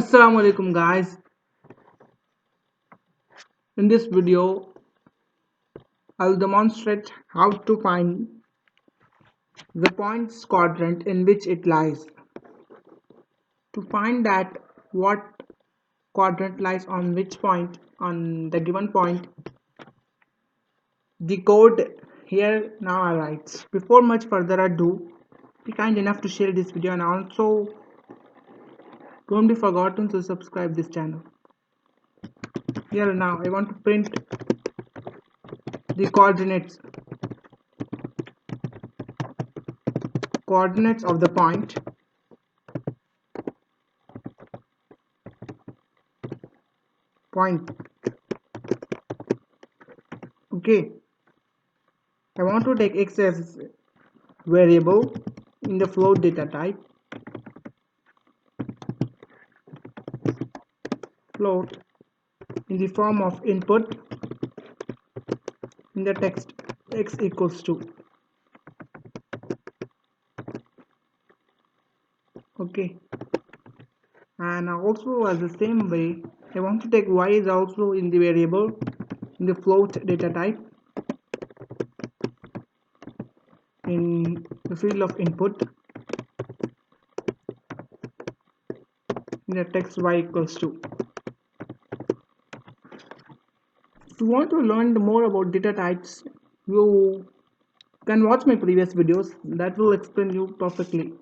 Assalamualaikum guys. In this video, I'll demonstrate how to find the points quadrant in which it lies. To find that what quadrant lies on which point on the given point, the code here now writes. Before much further ado, be kind enough to share this video and also don't be forgotten to subscribe this channel. Here now I want to print the coordinates of the point okay. I want to take x as variable in the float data type. Float in the form of input in the text x equals to. Okay, and also as the same way I want to take y is also in the variable in the float data type in the field of input in the text y equals to. If you want to learn more about data types, you can watch my previous videos that will explain you perfectly.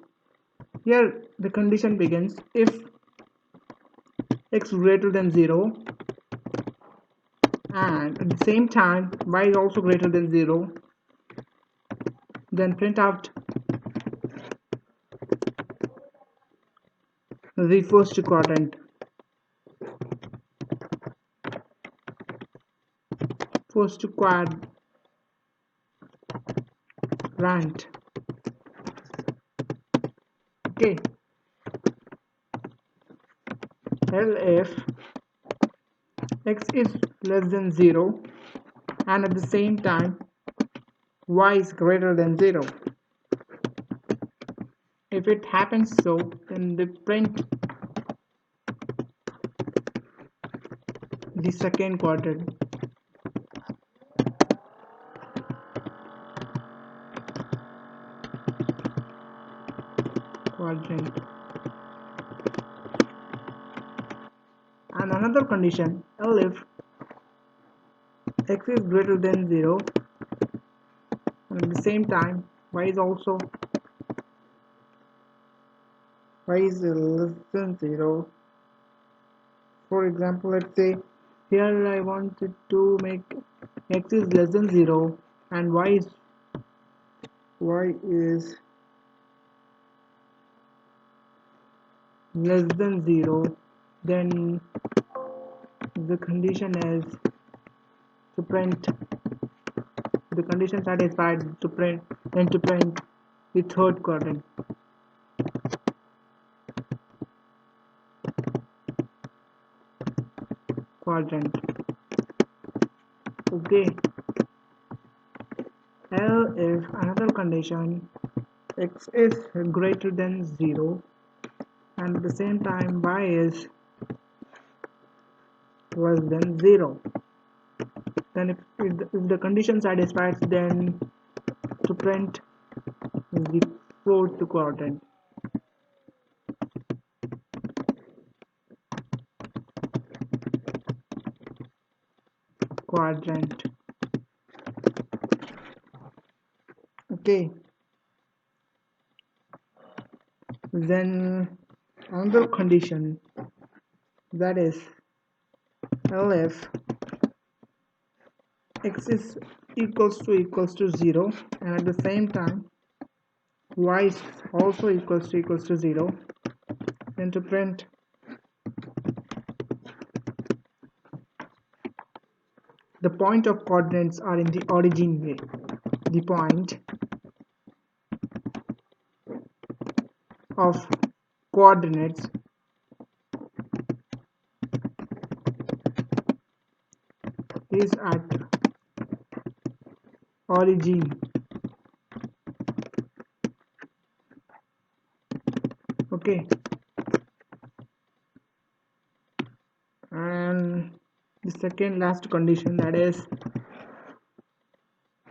Here the condition begins if x greater than 0 and at the same time y is also greater than 0, then print out the first quadrant. First quadrant. Okay. If x is less than 0 and at the same time y is greater than 0. If it happens so, then they print the second quadrant. And another condition, if x is greater than 0 and at the same time y is less than 0. For example, let's say here I wanted to make x is less than 0 and y is less than 0, then the condition is to print the condition satisfied to print the third quadrant. Okay. If another condition x is greater than 0 and at the same time y is less than 0, then if the condition satisfies, then to print the fourth quadrant. Okay, then another condition, that is if x is equals to 0 and at the same time y is also equals to 0, then to print the point of coordinates are in the origin way. The point of coordinates is at origin. Okay. second last condition, that is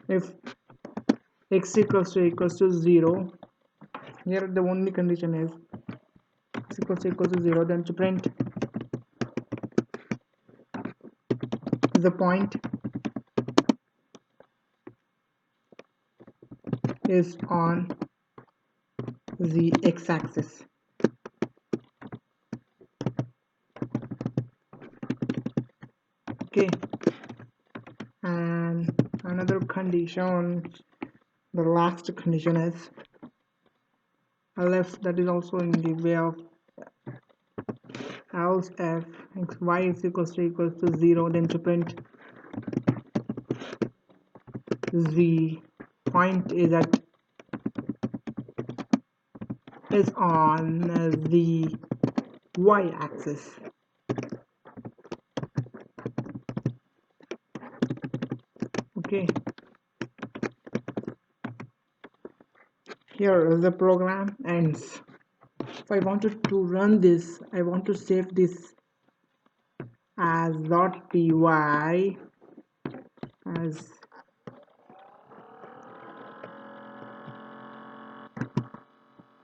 if x equals to 0. Here the only condition is x equals to 0, then to print the point is on the x-axis. Okay, and another condition, the last condition is lf, that is also in the way of else f y is equals to 0, then to print the point is on the y-axis. Okay, here the program ends. If I wanted to run this, I want to save this as .py, as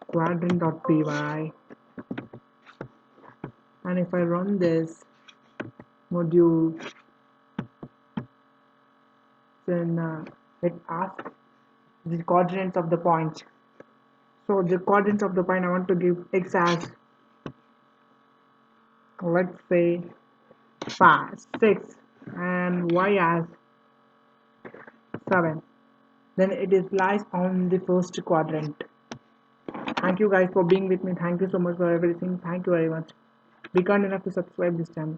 quadrant.py, and if I run this module, then it asks the coordinates of the point. So the coordinates of the point, I want to give x as, let's say, 5, 6, and y as 7. Then it is lies on the first quadrant. Thank you guys for being with me. Thank you so much for everything. Thank you very much. Be kind enough to subscribe this channel.